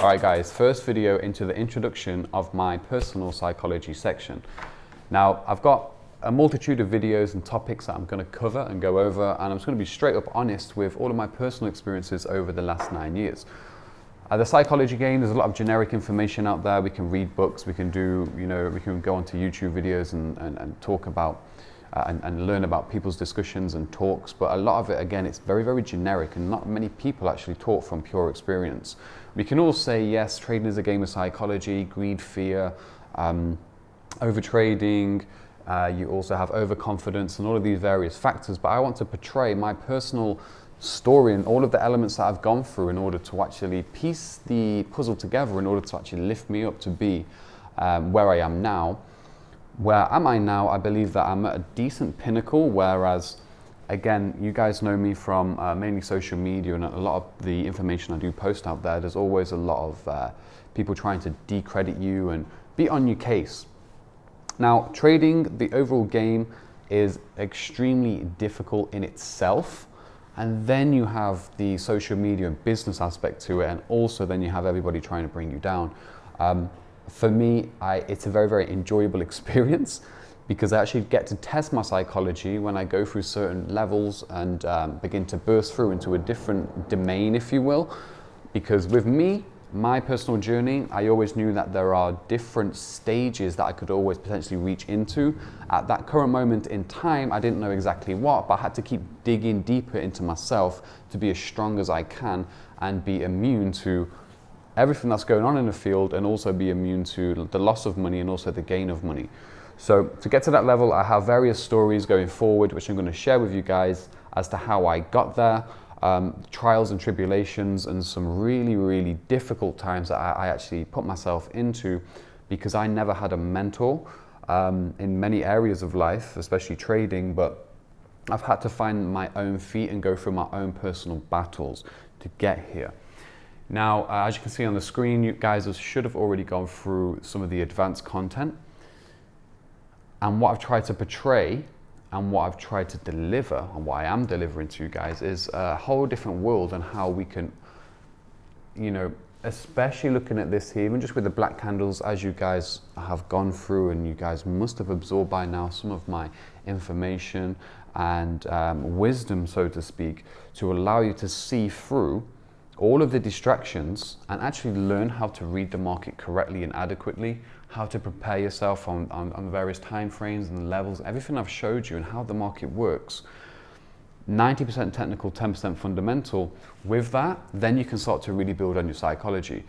Alright guys, first video into the introduction of my personal psychology section. Now I've got a multitude of videos and topics that I'm going to cover and go over, and I'm just going to be straight up honest with all of my personal experiences over the last 9 years. The psychology game, there's a lot of generic information out there. We can read books, we can do, we can go onto YouTube videos and talk about and learn about people's discussions and talks, but a lot of it, again, it's very, very generic, and not many people actually talk from pure experience. We can all say, yes, trading is a game of psychology, greed, fear, overtrading, you also have overconfidence and all of these various factors, but I want to portray my personal story and all of the elements that I've gone through in order to actually piece the puzzle together in order to actually lift me up to be where I am now. Where am I now? I believe that I'm at a decent pinnacle, whereas, again, you guys know me from mainly social media and a lot of the information I do post out there. There's always a lot of people trying to decredit you and be on your case. Now, trading, the overall game, is extremely difficult in itself. And then you have the social media and business aspect to it, and also then you have everybody trying to bring you down. For me, it's a very, very enjoyable experience because I actually get to test my psychology when I go through certain levels and begin to burst through into a different domain, if you will. Because with me, my personal journey, I always knew that there are different stages that I could always potentially reach into. At that current moment in time, I didn't know exactly what, but I had to keep digging deeper into myself to be as strong as I can and be immune to everything that's going on in the field, and also be immune to the loss of money and also the gain of money. So to get to that level, I have various stories going forward, which I'm going to share with you guys as to how I got there, trials and tribulations, and some really, really difficult times that I actually put myself into because I never had a mentor in many areas of life, especially trading, but I've had to find my own feet and go through my own personal battles to get here. Now, as you can see on the screen, you guys should have already gone through some of the advanced content. And what I've tried to portray and what I've tried to deliver and what I am delivering to you guys is a whole different world on how we can, especially looking at this here, even just with the black candles, as you guys have gone through, and you guys must have absorbed by now some of my information and wisdom, so to speak, to allow you to see through all of the distractions and actually learn how to read the market correctly and adequately, how to prepare yourself on various time frames and levels, everything I've showed you and how the market works. 90% technical, 10% fundamental. With that, then you can start to really build on your psychology.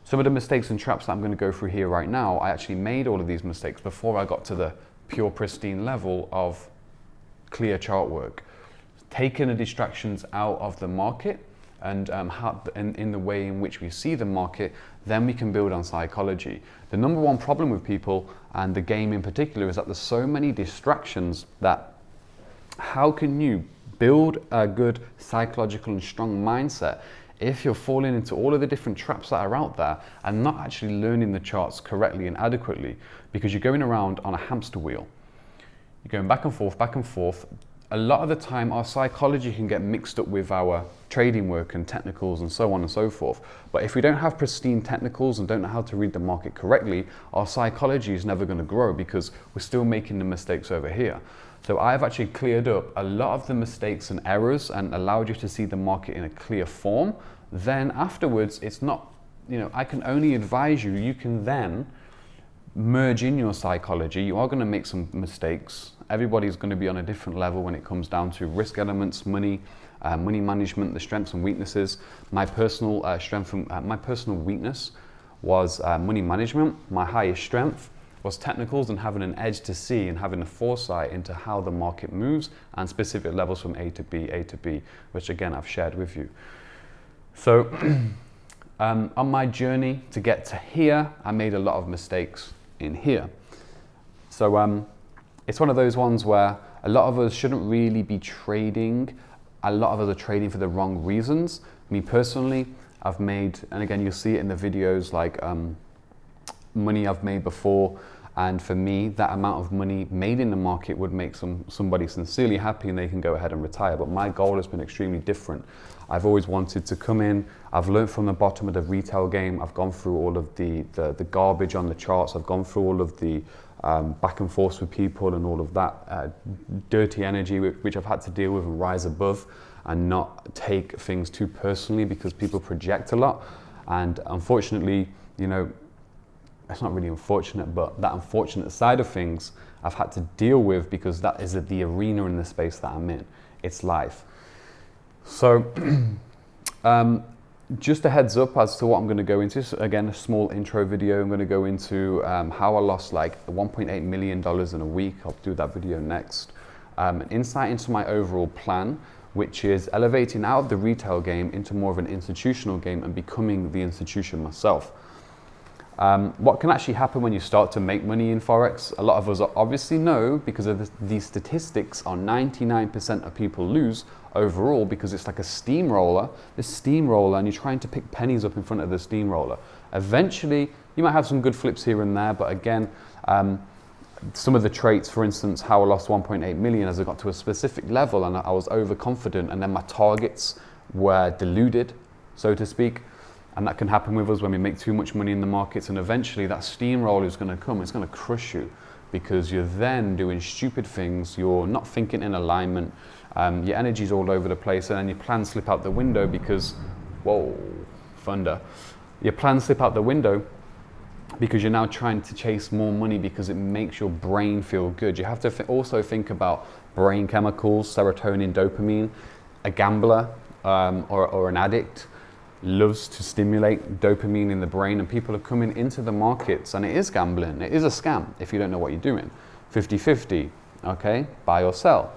Some of the mistakes and traps that I'm going to go through here right now, I actually made all of these mistakes before I got to the pure pristine level of clear chart work. Taking the distractions out of the market and in the way in which we see the market, then we can build on psychology. The number one problem with people, and the game in particular, is that there's so many distractions that how can you build a good psychological and strong mindset if you're falling into all of the different traps that are out there and not actually learning the charts correctly and adequately, because you're going around on a hamster wheel. You're going back and forth, back and forth. A lot of the time our psychology can get mixed up with our trading work and technicals and so on and so forth. But if we don't have pristine technicals and don't know how to read the market correctly, our psychology is never going to grow because we're still making the mistakes over here. So I've actually cleared up a lot of the mistakes and errors and allowed you to see the market in a clear form. Then afterwards, it's not, I can only advise you, you can then merge in your psychology. You are going to make some mistakes. Everybody's going to be on a different level when it comes down to risk elements, money, money management, the strengths and weaknesses. My personal my personal weakness was money management. My highest strength was technicals and having an edge to see and having a foresight into how the market moves and specific levels from A to B, which again I've shared with you. So on my journey to get to here, I made a lot of mistakes in here. So it's one of those ones where a lot of us shouldn't really be trading. A lot of us are trading for the wrong reasons. Me personally, I've made, and again you'll see it in the videos, like money I've made before And for me, that amount of money made in the market would make somebody sincerely happy and they can go ahead and retire. But my goal has been extremely different. I've always wanted to come in. I've learned from the bottom of the retail game. I've gone through all of the garbage on the charts. I've gone through all of the back and forth with people and all of that dirty energy which I've had to deal with and rise above and not take things too personally, because people project a lot. And unfortunately, you know, it's not really unfortunate, but that unfortunate side of things I've had to deal with, because that is the arena in the space that I'm in. It's life. So just a heads up as to what I'm going to go into. So again, a small intro video. I'm going to go into how I lost like $1.8 million in a week. I'll do that video next. An insight into my overall plan, which is elevating out of the retail game into more of an institutional game and becoming the institution myself. What can actually happen when you start to make money in Forex? A lot of us obviously know, because of these statistics, are 99% of people lose overall, because it's like a steamroller, and you're trying to pick pennies up in front of the steamroller. Eventually, you might have some good flips here and there, but again, some of the traits, for instance, how I lost 1.8 million as I got to a specific level and I was overconfident, and then my targets were deluded, so to speak. And that can happen with us when we make too much money in the markets, and eventually that steamroller is going to come. It's going to crush you, because you're then doing stupid things. You're not thinking in alignment. Your energy's all over the place, and then your plans slip out the window because, whoa, thunder. Your plans slip out the window because you're now trying to chase more money because it makes your brain feel good. You have to also think about brain chemicals, serotonin, dopamine. A gambler or an addict loves to stimulate dopamine in the brain, and people are coming into the markets, and it is gambling. It is a scam if you don't know what you're doing. 50-50, okay? Buy or sell.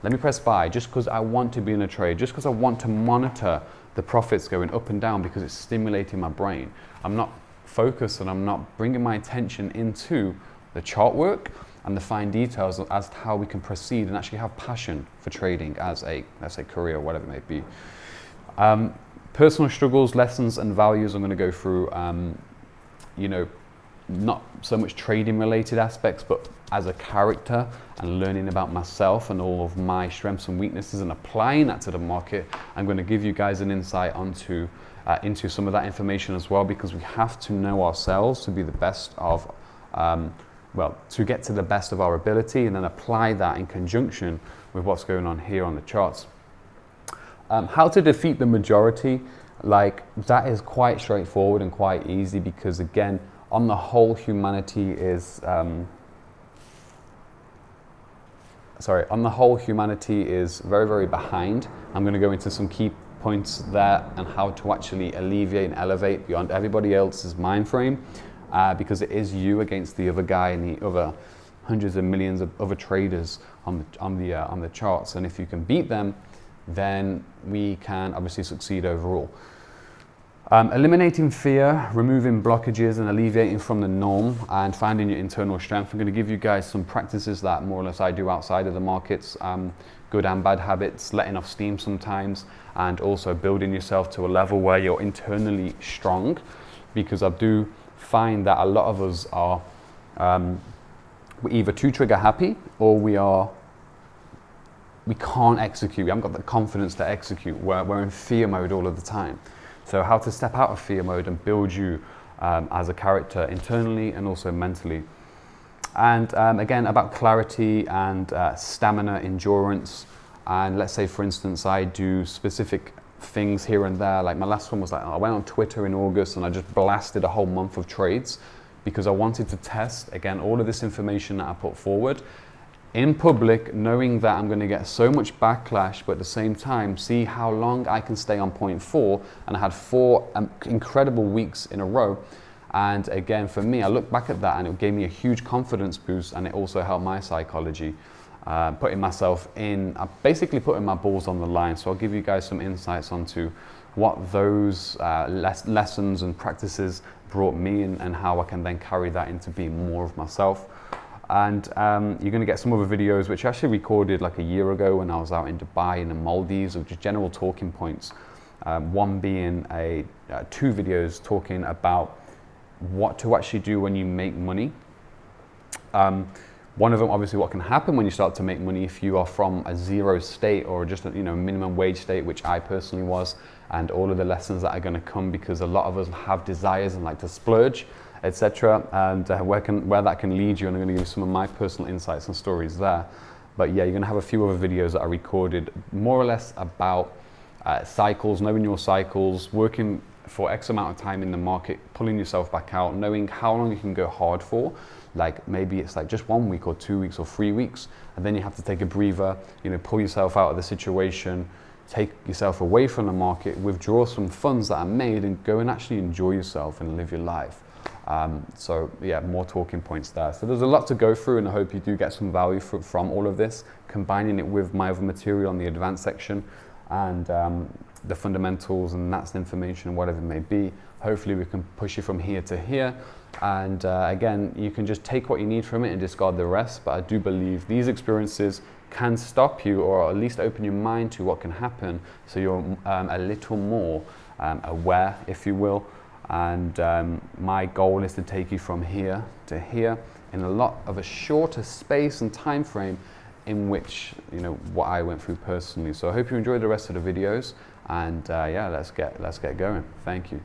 Let me press buy just because I want to be in a trade, just because I want to monitor the profits going up and down, because it's stimulating my brain. I'm not focused and I'm not bringing my attention into the chart work and the fine details as to how we can proceed and actually have passion for trading as a, let's say, career or whatever it may be. Personal struggles, lessons and values I'm going to go through, you know, not so much trading related aspects, but as a character and learning about myself and all of my strengths and weaknesses and applying that to the market. I'm going to give you guys an insight onto into some of that information as well, because we have to know ourselves to be the best of, well, to get to the best of our ability, and then apply that in conjunction with what's going on here on the charts. How to defeat the majority, like that is quite straightforward and quite easy, because again, on the whole, humanity is very, very behind. I'm going to go into some key points there and how to actually alleviate and elevate beyond everybody else's mind frame, because it is you against the other guy and the other hundreds of millions of other traders on the charts. And if you can beat them, then we can obviously succeed overall. Eliminating fear, removing blockages and alleviating from the norm, and finding your internal strength. I'm going to give you guys some practices that more or less I do outside of the markets, good and bad habits, letting off steam sometimes, and also building yourself to a level where you're internally strong, because I do find that a lot of us are we're either too trigger happy, or we can't execute. We haven't got the confidence to execute. We're in fear mode all of the time. So how to step out of fear mode and build you as a character internally and also mentally. And again, about clarity and stamina, endurance. And let's say, for instance, I do specific things here and there. Like my last one was like, I went on Twitter in August and I just blasted a whole month of trades, because I wanted to test, again, all of this information that I put forward in public, knowing that I'm going to get so much backlash, but at the same time, see how long I can stay on point 4. And I had 4 incredible weeks in a row. And again, for me, I look back at that and it gave me a huge confidence boost, and it also helped my psychology, putting myself in, basically putting my balls on the line. So I'll give you guys some insights onto what those lessons and practices brought me, and how I can then carry that into being more of myself. And you're going to get some other videos which I actually recorded like a year ago when I was out in Dubai and the Maldives, of just general talking points. One being 2 videos talking about what to actually do when you make money, One of them, obviously, what can happen when you start to make money if you are from a zero state or just a minimum wage state, which I personally was, and all of the lessons that are going to come, because a lot of us have desires and like to splurge, etc. And where that can lead you, and I'm going to give you some of my personal insights and stories there. But yeah, you're going to have a few other videos that are recorded more or less about cycles, knowing your cycles, working for X amount of time in the market, pulling yourself back out, knowing how long you can go hard for. Like maybe it's like just 1 week or 2 weeks or 3 weeks, and then you have to take a breather, pull yourself out of the situation, take yourself away from the market, withdraw some funds that are made, and go and actually enjoy yourself and live your life. So yeah, more talking points there. So there's a lot to go through, and I hope you do get some value from all of this, combining it with my other material on the advanced section, and the fundamentals and that's the information, whatever it may be. Hopefully we can push you from here to here. And again, you can just take what you need from it and discard the rest. But I do believe these experiences can stop you, or at least open your mind to what can happen, so you're a little more aware, if you will. And my goal is to take you from here to here in a lot of a shorter space and time frame in which, what I went through personally. So I hope you enjoy the rest of the videos, and yeah, let's get going. Thank you.